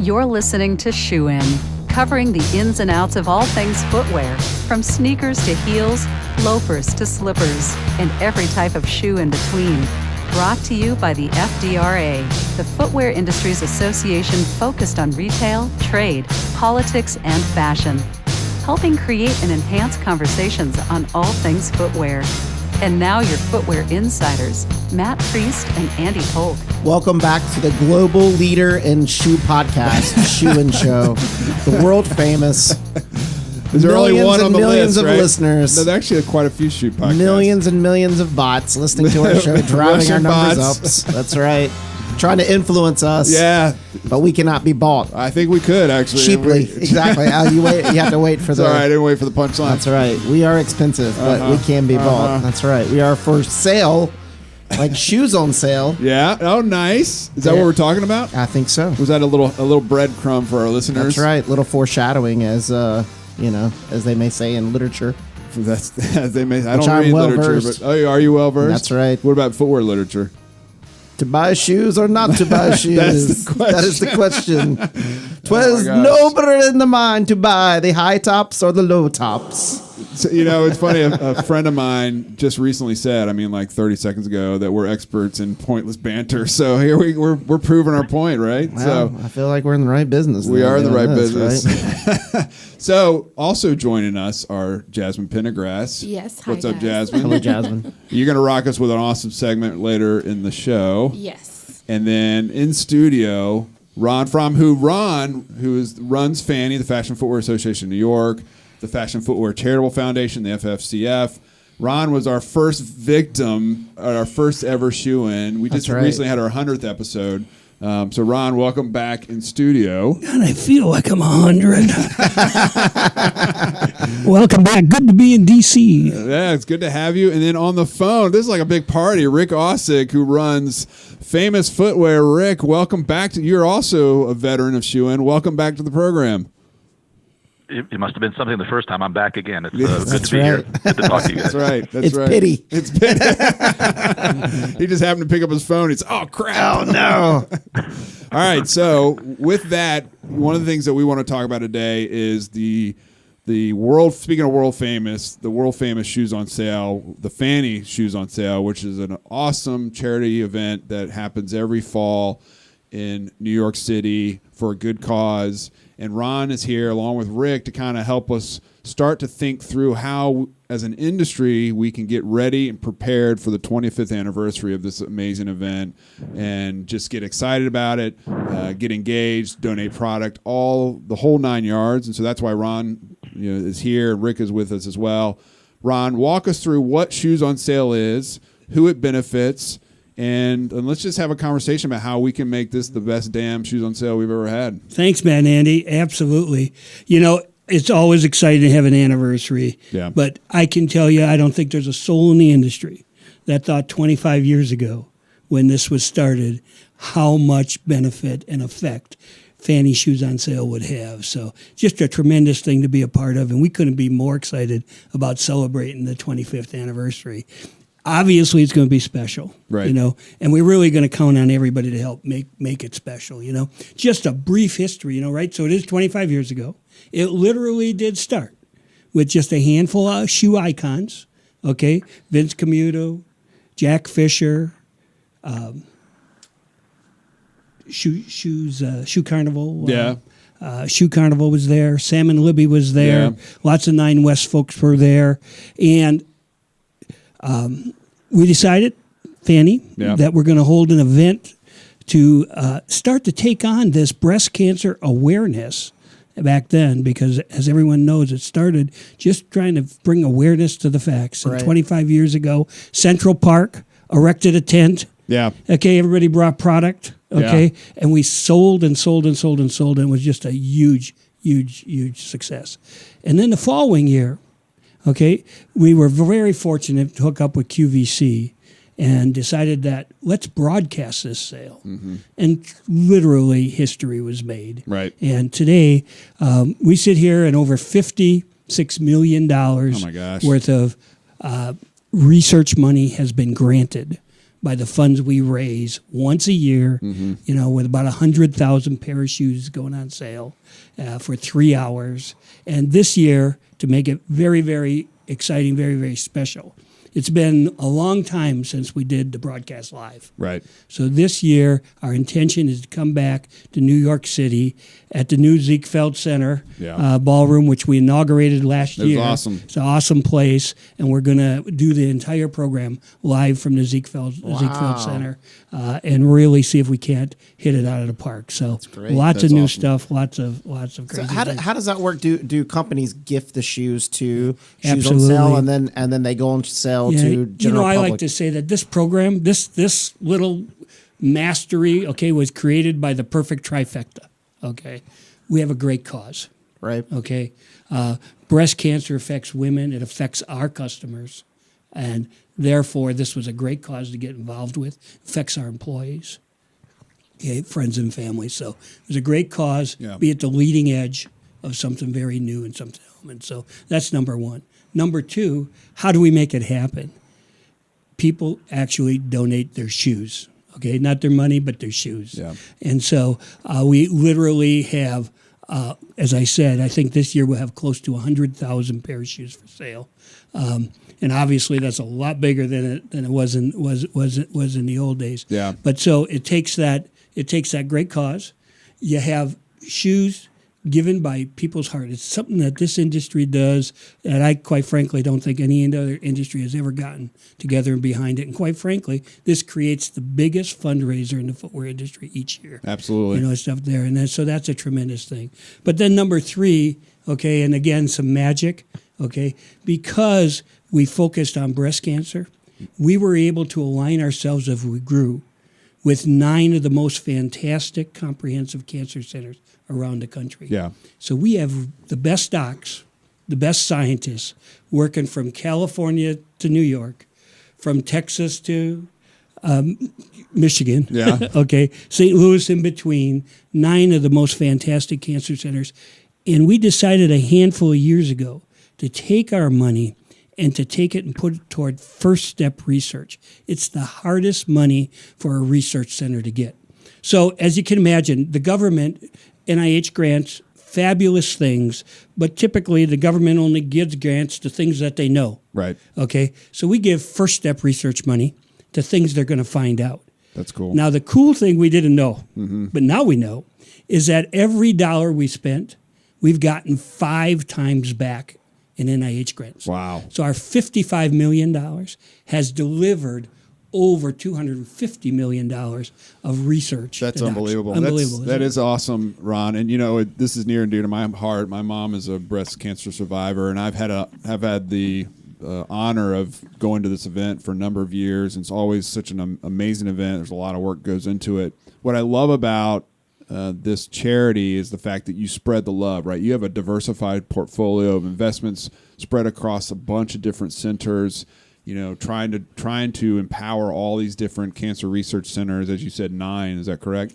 You're listening to Shoe In, covering the ins and outs of all things footwear, from sneakers to heels, loafers to slippers, and every type of shoe in between. Brought to you by the FDRA, the Footwear Industries Association focused on retail, trade, politics, and fashion, helping create and enhance conversations on all things footwear. And now your footwear insiders, Matt Priest and Andy Polk. Welcome back to the global leader in shoe podcast, Shoe and Show, the world famous. There's only one on the millions list, of right? listeners. There's actually quite a few shoe podcasts. Millions and millions of bots listening to our show, driving our numbers up. That's right. Trying to influence us. Yeah. But we cannot be bought. I think we could, actually. Cheaply. Exactly. You have to wait for the... Sorry, I didn't wait for the punchline. That's right. We are expensive, but we can be bought. That's right. We are for sale, like shoes on sale. Yeah. Oh, nice. Is that what we're talking about? I think so. Was that a little breadcrumb for our listeners? That's right. Little foreshadowing, as as they may say in literature. That's as they may. I don't read literature, but are you well versed? That's right. What about footwear literature? To buy shoes or not to buy shoes? That is the question. 'Twas nobler in the mind to buy the high tops or the low tops. So, it's funny. A friend of mine just recently said, like 30 seconds ago, that we're experts in pointless banter. So here we're proving our point, right? Well, I feel like we're in the right business. We are in the right business. Right? So also joining us are Jasmine Pendergrass. Yes. Hi, What's up, guys. Jasmine? Hello, Jasmine. You're going to rock us with an awesome segment later in the show. Yes. And then in studio, Fromm, who runs FFANY, the Fashion Footwear Association of New York, the Fashion Footwear Charitable Foundation, the FFCF. Ron was our first victim, our first ever shoe-in. We just recently had our 100th episode. So, Ron, welcome back in studio. And I feel like I'm 100. Welcome back. Good to be in D.C. Yeah, it's good to have you. And then on the phone, this is like a big party. Rick Ausick, who runs Famous Footwear. Rick, welcome back. You're also a veteran of shoe-in. Welcome back to the program. It must have been something the first time. I'm back again. It's good to be here. Good to talk to you guys. That's right. It's pity. It's pity. He just happened to pick up his phone. It's, oh, crap. Oh, no. All right. So with that, one of the things that we want to talk about today is the world, speaking of the world famous shoes on sale, the FFANY Shoes on Sale, which is an awesome charity event that happens every fall in New York City for a good cause. And Ron is here along with Rick to kind of help us start to think through how, as an industry, we can get ready and prepared for the 25th anniversary of this amazing event and just get excited about it, get engaged, donate product, the whole 9 yards. And so that's why Ron is here and Rick is with us as well. Ron, walk us through what Shoes on Sale is, who it benefits, and let's just have a conversation about how we can make this the best damn shoes on sale we've ever had. Thanks, man, Andy. Absolutely. It's always exciting to have an anniversary. Yeah. But I can tell you, I don't think there's a soul in the industry that thought 25 years ago when this was started how much benefit and effect FFANY Shoes on Sale would have. So just a tremendous thing to be a part of, and we couldn't be more excited about celebrating the 25th anniversary. Obviously, it's going to be special, right? And we're really going to count on everybody to help make it special, Just a brief history, right? So it is 25 years ago. It literally did start with just a handful of shoe icons, okay? Vince Camuto, Jack Fisher, Shoe Carnival. Yeah. Shoe Carnival was there. Sam and Libby was there. Yeah. Lots of 9 West folks were there. And we decided, FFANY, that we're going to hold an event to start to take on this breast cancer awareness back then, because as everyone knows, it started just trying to bring awareness to the facts. And 25 years ago, Central Park erected a tent. Yeah. Okay, everybody brought product. Okay, yeah. And we sold and sold and sold and sold, and it was just a huge success. And then the following year, okay, we were very fortunate to hook up with QVC and decided that let's broadcast this sale. Mm-hmm. And literally history was made. Right. And today we sit here and over $56 million worth of research money has been granted by the funds we raise once a year, with about 100,000 pair of shoes going on sale for 3 hours. And this year, to make it very, very exciting, very, very special, it's been a long time since we did the broadcast live. Right. So this year, our intention is to come back to New York City at the new Ziegfeld Center ballroom, which we inaugurated last year. It was awesome. It's an awesome place, and we're going to do the entire program live from the Ziegfeld Center and really see if we can't hit it out of the park. So lots of new stuff, lots of crazy So things. how does that work? Do companies gift the shoes to Shoes Absolutely. on Sale, and then they go on sale to general I public? like to say that this program, this little mastery, was created by the perfect trifecta. Okay, we have a great cause. Right. Okay, breast cancer affects women. It affects our customers, and therefore, this was a great cause to get involved with. Affects our employees, friends and family. So it was a great cause. Yeah. Be at the leading edge of something very new and something element. So that's number one. Number two, how do we make it happen? People actually donate their shoes. Okay, not their money, but their shoes. Yeah. And so we literally have, as I said, I think this year we'll have close to 100,000 pair of shoes for sale. And obviously that's a lot bigger than it was in the old days. Yeah. But so it takes that great cause. You have shoes given by people's heart. It's something that this industry does that I, quite frankly, don't think any other industry has ever gotten together and behind it. And quite frankly, this creates the biggest fundraiser in the footwear industry each year. Absolutely. Stuff there. And so that's a tremendous thing. But then number three, and again, some magic, because we focused on breast cancer, we were able to align ourselves as we grew with 9 of the most fantastic comprehensive cancer centers around the country. Yeah. So we have the best docs, the best scientists working from California to New York, from Texas to Michigan. Yeah. St. Louis in between, 9 of the most fantastic cancer centers. And we decided a handful of years ago to take our money and to take it and put it toward first step research. It's the hardest money for a research center to get. So as you can imagine, the government, NIH grants, fabulous things, but typically the government only gives grants to things that they know. Right. Okay, so we give first step research money to things they're going to find out. That's cool. Now the cool thing we didn't know, but now we know, is that every dollar we spent, we've gotten 5 times back in NIH grants. Wow. So our $55 million has delivered over $250 million of research. That's to docs. unbelievable. Unbelievable. That is awesome, Ron. And this is near and dear to my heart. My mom is a breast cancer survivor, and I've had the honor of going to this event for a number of years. And it's always such an amazing event. There's a lot of work goes into it. What I love about this charity is the fact that you spread the love, right? You have a diversified portfolio of investments spread across a bunch of different centers, trying to empower all these different cancer research centers, as you said, 9, is that correct?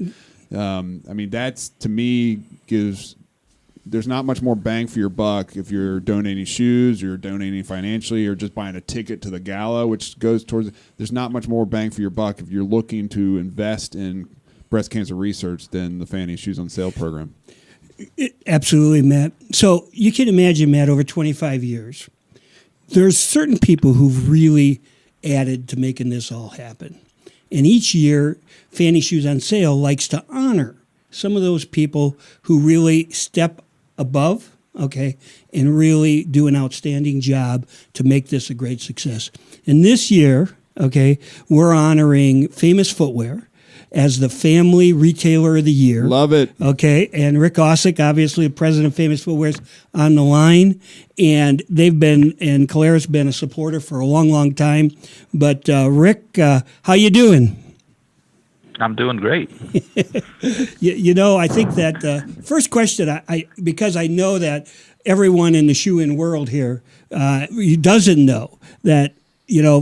That's, to me, there's not much more bang for your buck if you're donating shoes, or you're donating financially, or just buying a ticket to the gala, which goes towards, there's not much more bang for your buck if you're looking to invest in breast cancer research than the FFANY Shoes on Sale program. Absolutely, Matt. So you can imagine, Matt, over 25 years, there's certain people who've really added to making this all happen. And each year, FFANY Shoes on Sale likes to honor some of those people who really step above, and really do an outstanding job to make this a great success. And this year, we're honoring Famous Footwear as the Family Retailer of the Year. Love it. And Rick Ausick, obviously the president of Famous Footwear, is on the line. And Calera's been a supporter for a long, long time. But Rick, how you doing? I'm doing great. I think that first question, I because I know that everyone in the shoe-in world here doesn't know that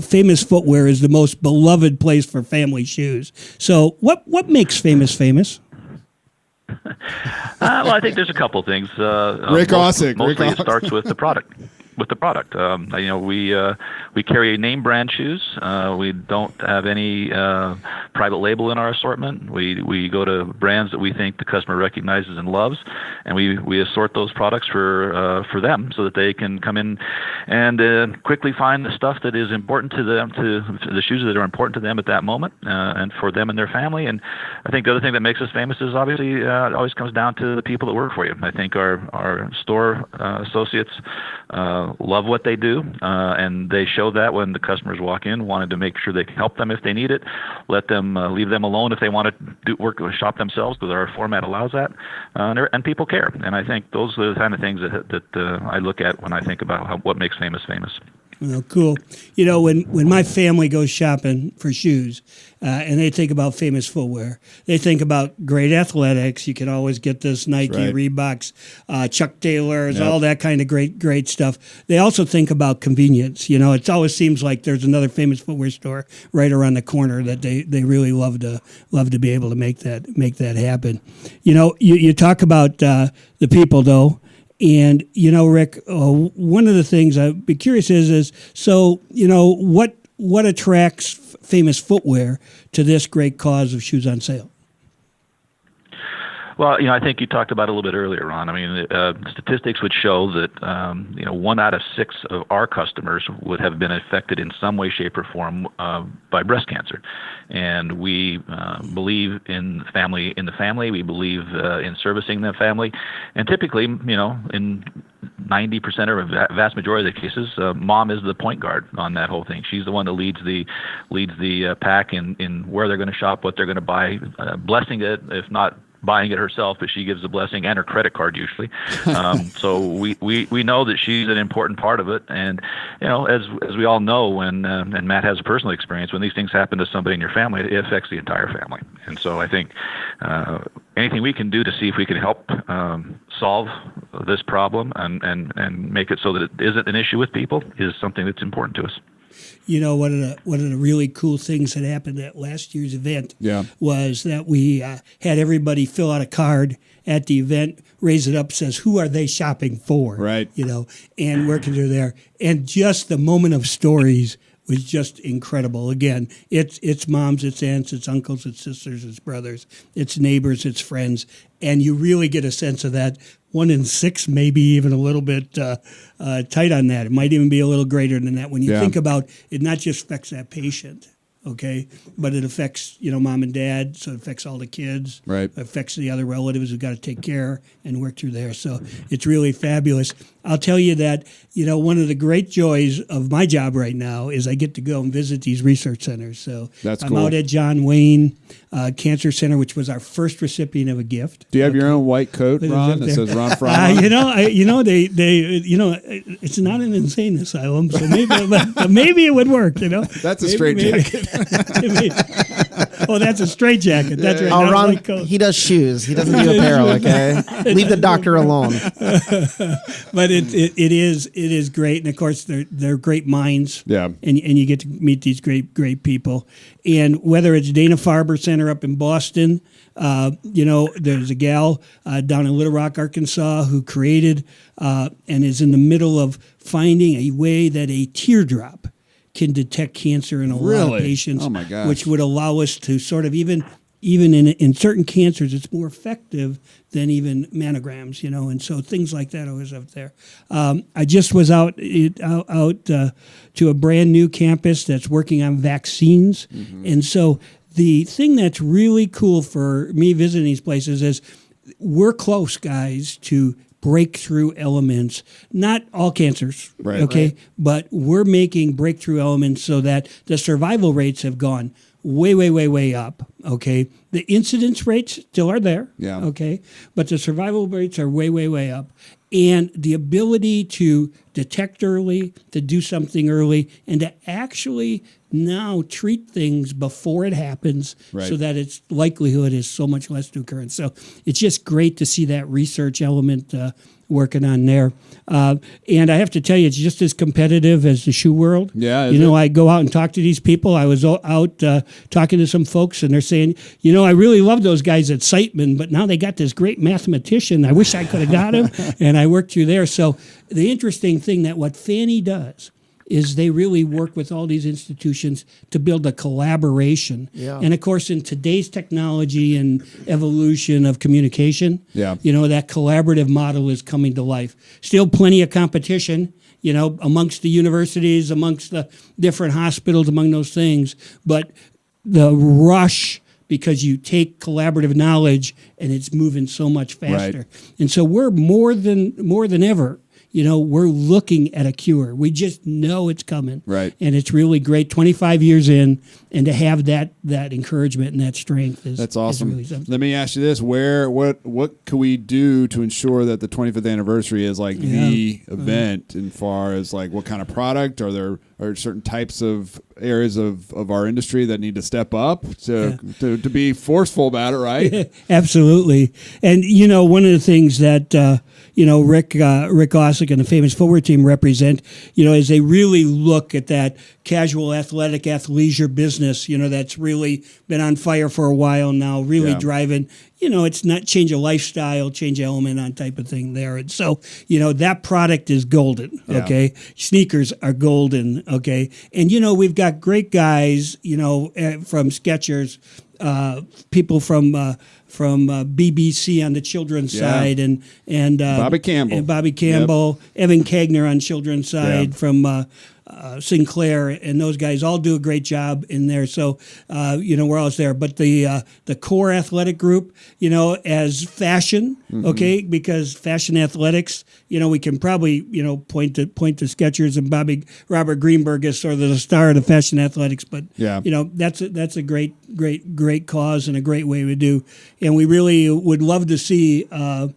Famous Footwear is the most beloved place for family shoes. So what makes Famous famous? Well, I think there's a couple things. Rick Ausick. Mostly it starts with the product. with the product. We carry name brand shoes. We don't have any private label in our assortment. We go to brands that we think the customer recognizes and loves, and we assort those products for them so that they can come in and quickly find the stuff that is important to them, to the shoes that are important to them at that moment, and for them and their family. And I think the other thing that makes us famous is obviously it always comes down to the people that work for you. I think our store associates love what they do, and they show that when the customers walk in, wanted to make sure they can help them if they need it, let them leave them alone if they want to shop themselves, because our format allows that, and people care. And I think those are the kind of things that I look at when I think about what makes famous famous. Well, cool. When my family goes shopping for shoes, and they think about famous footwear, they think about great athletics. You can always get this Nike, right. Reeboks, Chuck Taylors, all that kind of great stuff. They also think about convenience. It always seems like there's another famous footwear store right around the corner that they really love to be able to make that happen. You talk about the people though. And, Rick, one of the things I'd be curious is what attracts famous footwear to this great cause of Shoes on Sale? Well, I think you talked about it a little bit earlier, Ron. I mean, statistics would show that 1 out of 6 of our customers would have been affected in some way, shape, or form by breast cancer, and we believe in the family. We believe in servicing the family, and typically, in 90% or a vast majority of the cases, mom is the point guard on that whole thing. She's the one that leads the pack in where they're going to shop, what they're going to buy, blessing it, if not buying it herself, but she gives the blessing and her credit card usually. So we know that she's an important part of it. And, as we all know, and Matt has a personal experience, when these things happen to somebody in your family, it affects the entire family. And so I think anything we can do to see if we can help solve this problem and make it so that it isn't an issue with people is something that's important to us. One of the really cool things that happened at last year's event was that we had everybody fill out a card at the event, raise it up, says, who are they shopping for? Right. And where can they're there. And just the moment of stories was just incredible. Again, it's moms, it's aunts, it's uncles, it's sisters, it's brothers, it's neighbors, it's friends. And you really get a sense of that. 1 in 6, maybe even a little bit tight on that. It might even be a little greater than that. When you think about it, not just affects that patient, okay, but it affects mom and dad, so it affects all the kids. Right. It affects the other relatives who've got to take care and work through there. So it's really fabulous. I'll tell you that one of the great joys of my job right now is I get to go and visit these research centers. So that's I'm cool. out at John Wayne Cancer Center, which was our first recipient of a gift. Do you have your own white coat, Ron, that says Ron Fromm? It's not an insane asylum, so maybe it would work. That's a straight jacket. Oh, that's a straight jacket. That's right. Oh, Ron, he does shoes. He doesn't do apparel. Okay, leave the doctor alone. But it is great, and of course they're great minds. Yeah, and you get to meet these great people. And whether it's Dana-Farber Center up in Boston, there's a gal down in Little Rock, Arkansas, who created and is in the middle of finding a way that a teardrop can detect cancer in a lot of patients. Oh my gosh. Which would allow us to sort of even in certain cancers, it's more effective than even mammograms, and so things like that always up there. I just was out to a brand new campus that's working on vaccines, and so the thing that's really cool for me visiting these places is we're close, guys, to breakthrough elements, not all cancers, okay, but we're making breakthrough elements so that the survival rates have gone way up, okay? The incidence rates still are there, okay? But the survival rates are way up. And the ability to detect early, to do something early, and to actually now treat things before it happens, so that its likelihood is so much less to occur. So it's just great to see that research element working on there. And I have to tell you, it's just as competitive as the shoe world. Yeah, I go out and talk to these people. I was out talking to some folks, and they're saying, I really love those guys at Siteman, but now they got this great mathematician. I wish I could have got him. And I worked through there. So the interesting thing that what FFANY does is they really work with all these institutions to build a collaboration. Yeah. And of course, in today's technology and evolution of communication, that collaborative model is coming to life. Still plenty of competition, amongst the universities, amongst the different hospitals, among those things. But the rush, because you take collaborative knowledge and it's moving so much faster. Right. And so we're more than ever, we're looking at a cure. We just know it's coming. Right. And it's really great 25 years in, and to have that encouragement and that strength that's awesome. is really something. Let me ask you this: what can we do to ensure that the 25th anniversary is like the event, in far as like what kind of product? Are there certain types of areas of our industry that need to step up to be forceful about it, right? Absolutely. And one of the things that Rick Ausick and the Famous Footwear team represent, as they really look at that casual athletic athleisure business, that's really been on fire for a while now, really driving, it's not change of lifestyle, change of element on type of thing there. And so, that product is golden, okay? Sneakers are golden, okay? And, we've got great guys, from Skechers, people from BBC on the children's side, and Bobby Campbell, Evan Kagner on children's side from Sinclair, and those guys all do a great job in there. So we're always there. But the core athletic group, as fashion, okay, because fashion athletics, we can probably point to Skechers and Robert Greenberg as sort of the star of the fashion athletics. But that's a great cause and a great way to do. And we really would love to see us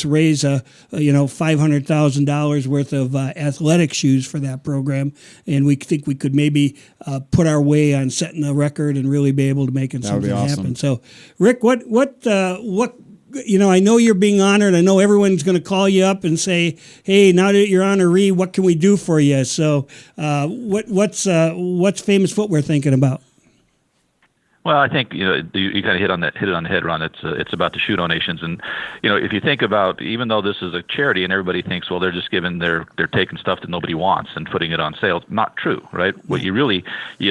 raise $500,000 worth of athletic shoes for that program, and we think we could maybe put our way on setting a record and really be able to make something happen. So, Rick, what I know you're being honored. I know everyone's going to call you up and say, "Hey, now that you're honoree, what can we do for you?" So, what's Famous Footwear thinking about? Well, I think you kind of hit it on the head, Ron. It's about the shoe donations, and if you think about, even though this is a charity, and everybody thinks, well, they're just they're taking stuff that nobody wants and putting it on sale. Not true, right? What you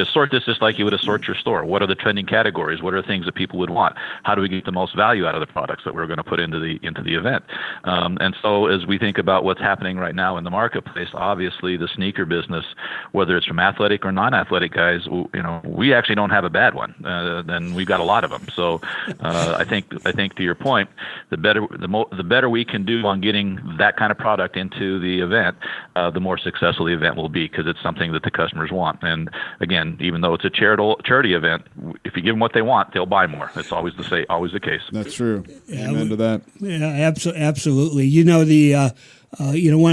sort this just like you would sort your store. What are the trending categories? What are things that people would want? How do we get the most value out of the products that we're going to put into the event? And so as we think about what's happening right now in the marketplace, obviously the sneaker business, whether it's from athletic or non-athletic guys, we actually don't have a bad one. Then we've got a lot of them. So I think to your point, the better we can do on getting that kind of product into the event, the more successful the event will be, because it's something that the customers want. And again, even though it's a charity event, if you give them what they want, they'll buy more. That's always the case. That's true. Amen to that. Yeah, absolutely. One of the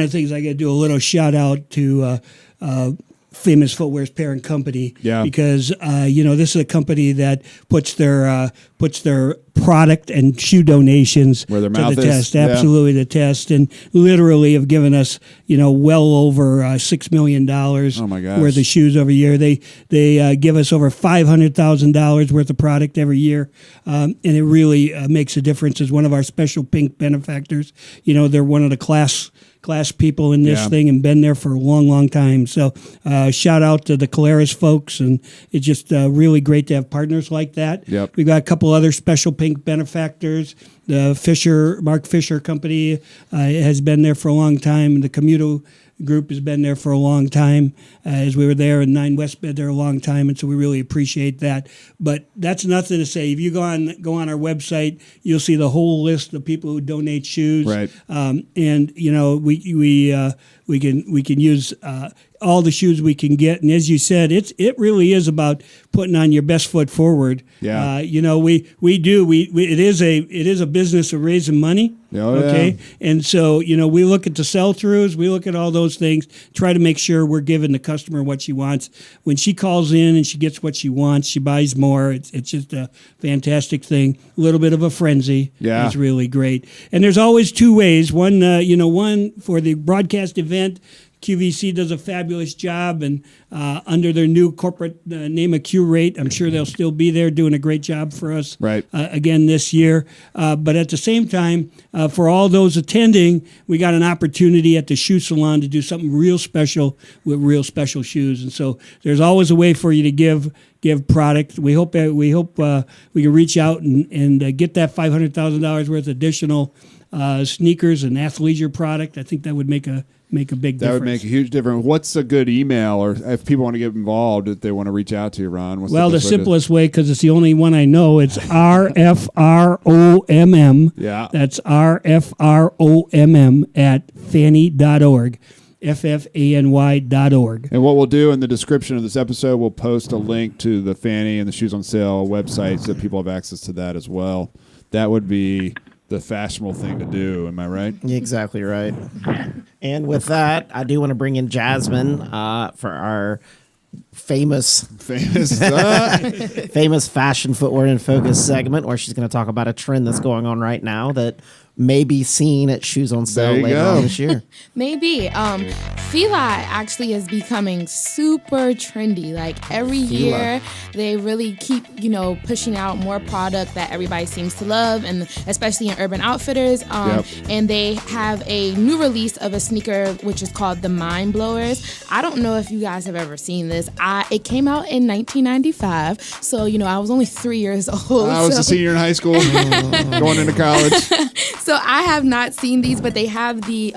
things I got to do a little shout out to. Famous Footwear's parent company, because this is a company that puts their product and shoe donations where their to mouth the is. test, absolutely the test, and literally have given us well over $6 million worth of shoes over a year. They give us over $500,000 worth of product every year, and it really makes a difference. As one of our special pink benefactors, they're one of the class people in this thing and been there for a long time. So shout out to the Caleres folks, and it's just really great to have partners like that. Yep. We've got a couple other special pink benefactors. The Mark Fisher Company has been there for a long time, and the Commuto Group has been there for a long time, as we were there, and 9 West been there a long time, and so we really appreciate that. But that's nothing to say. If you go on our website, you'll see the whole list of people who donate shoes. Right. And we can use all the shoes we can get. And as you said, it really is about putting on your best foot forward. Yeah. You know, it is a business of raising money. Oh, okay. yeah. And so, you know, we look at the sell-throughs, we look at all those things, try to make sure we're giving the customer what she wants. When she calls in and she gets what she wants, she buys more. It's just a fantastic thing. A little bit of a frenzy. Yeah. It's really great. And there's always two ways. One for the broadcast event, QVC does a fabulous job, and under their new corporate name of Q-Rate, I'm sure they'll still be there doing a great job for us again this year. But at the same time, for all those attending, we got an opportunity at the shoe salon to do something real special with real special shoes. And so there's always a way for you to give product. We hope we can reach out and get that $500,000 worth additional sneakers and athleisure product. I think that would make a big difference. That would make a huge difference. What's a good email, or if people want to get involved, if they want to reach out to you, Ron? The simplest way, because it's the only one I know, it's RFROMM. Yeah. That's RFROMM at FFANY.org. FFANY.org. And what we'll do in the description of this episode, we'll post a link to the Fanny and the Shoes on Sale website so that people have access to that as well. That would be the fashionable thing to do. Am I right? Exactly right. And with that, I do want to bring in Jasmine for our famous fashion footwear in focus segment, where she's going to talk about a trend that's going on right now that may be seen at Shoes on Sale later on this year. Maybe. Fila actually is becoming super trendy. Like every year, they really keep, pushing out more product that everybody seems to love, and especially in Urban Outfitters. And they have a new release of a sneaker which is called the Mind Blowers. I don't know if you guys have ever seen this. It came out in 1995, so I was only 3 years old. I was a senior in high school, going into college. So I have not seen these, but they have the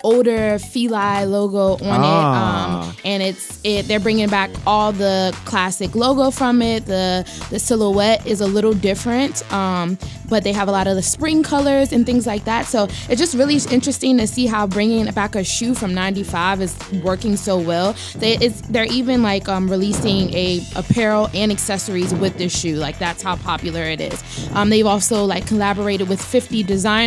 older Fila logo on it, and they're bringing back all the classic logo from it. The silhouette is a little different, but they have a lot of the spring colors and things like that. So it's just really interesting to see how bringing back a shoe from '95 is working so well. They're even like releasing a apparel and accessories with this shoe. Like that's how popular it is. They've also like collaborated with 50 designers,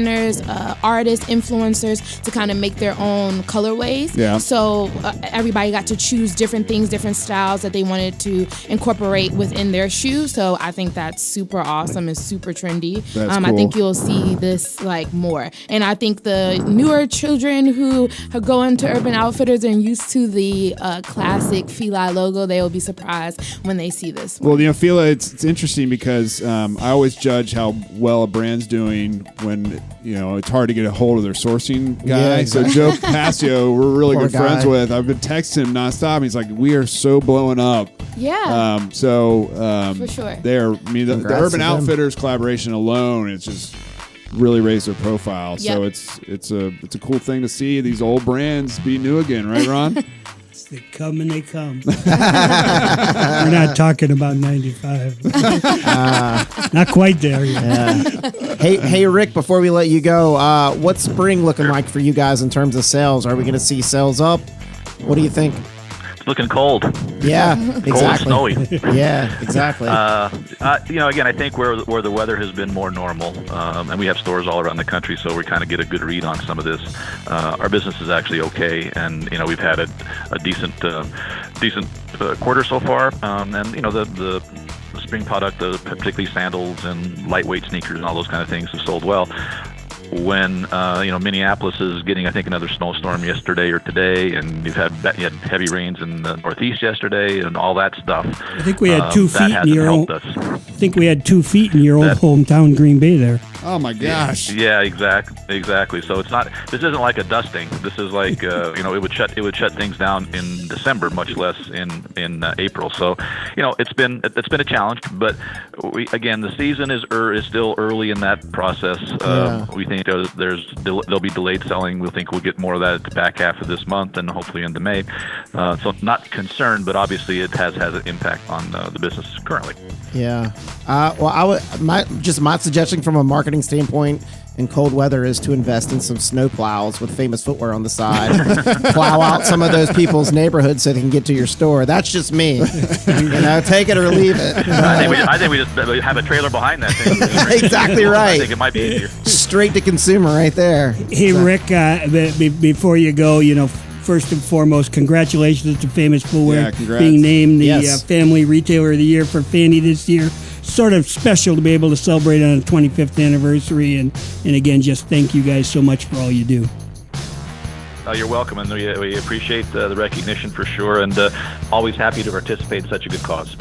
artists, influencers to kind of make their own colorways. Yeah. So everybody got to choose different things, different styles that they wanted to incorporate within their shoe. So I think that's super awesome and super trendy. That's cool. I think you'll see this like more. And I think the newer children who go into Urban Outfitters and used to the classic Fila logo, they will be surprised when they see this one. Well, Fila, it's interesting because I always judge how well a brand's doing when it's hard to get a hold of their sourcing guy. Yeah, exactly. So Joe Passio, we're really Poor good friends guy. with. I've been texting him nonstop. He's like, we are so blowing up. Yeah. For sure. The Congrats Urban to them. Outfitters collaboration alone, it's just really raised their profile. So Yep. it's a cool thing to see these old brands be new again, right, Ron? They come and they come. We're not talking about 95. Not quite there yet. Yeah. Hey, Rick, before we let you go, what's spring looking like for you guys in terms of sales? Are we going to see sales up? What do you think? It's looking cold. Yeah, exactly. Cold and snowy. Yeah, exactly. Again, I think where the weather has been more normal, and we have stores all around the country, so we kind of get a good read on some of this. Our business is actually okay, and we've had a decent quarter so far. And the spring product, particularly sandals and lightweight sneakers and all those kind of things, have sold well. When Minneapolis is getting, I think, another snowstorm yesterday or today, and you had heavy rains in the Northeast yesterday, and all that stuff. I think we had 2 feet in your old. Us. I think we had 2 feet in your old hometown, Green Bay. There. Oh my gosh. Yeah, exactly. So it's not. This isn't like a dusting. This is like it would shut things down in December, much less in April. So it's been a challenge, but the season is still early in that process. We think there'll be delayed selling. We think we'll get more of that at the back half of this month and hopefully into May. So not concerned, but obviously it has an impact on the business currently. Yeah. My suggestion from a marketing standpoint in cold weather is to invest in some snow plows with Famous Footwear on the side. Plow out some of those people's neighborhoods so they can get to your store. That's just me. Take it or leave it. I think we just have a trailer behind that thing. Exactly right. I think it might be easier. Straight to consumer right there. Hey, Rick, before you go, first and foremost, congratulations to Famous Footwear being named the Family Retailer of the Year for Fanny this year. Sort of special to be able to celebrate on the 25th anniversary. And again, just thank you guys so much for all you do. You're welcome, and we appreciate the recognition for sure, and always happy to participate in such a good cause.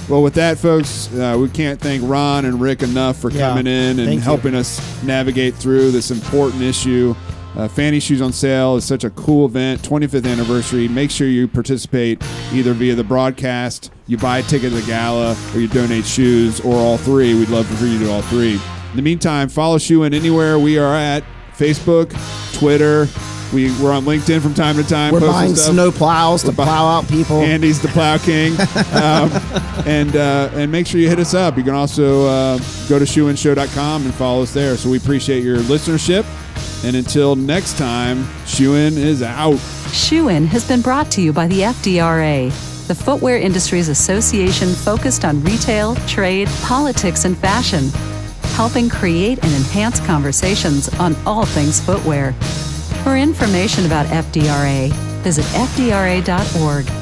Well, with that, folks, we can't thank Ron and Rick enough for coming in and helping us navigate through this important issue. FFANY Shoes on Sale is such a cool event, 25th anniversary. Make sure you participate either via the broadcast, you buy a ticket to the gala, or you donate shoes, or all three. We'd love for you to do all three. In the meantime, follow Shoe In anywhere. We are at Facebook, Twitter. We're on LinkedIn from time to time. We're buying snow plows to plow out people. Andy's the plow king. And make sure you hit us up. You can also go to shoeinshow.com and follow us there. So we appreciate your listenership. And until next time, Shoe In is out. Shoe In has been brought to you by the FDRA, the Footwear Industries Association focused on retail, trade, politics, and fashion, helping create and enhance conversations on all things footwear. For information about FDRA, visit fdra.org.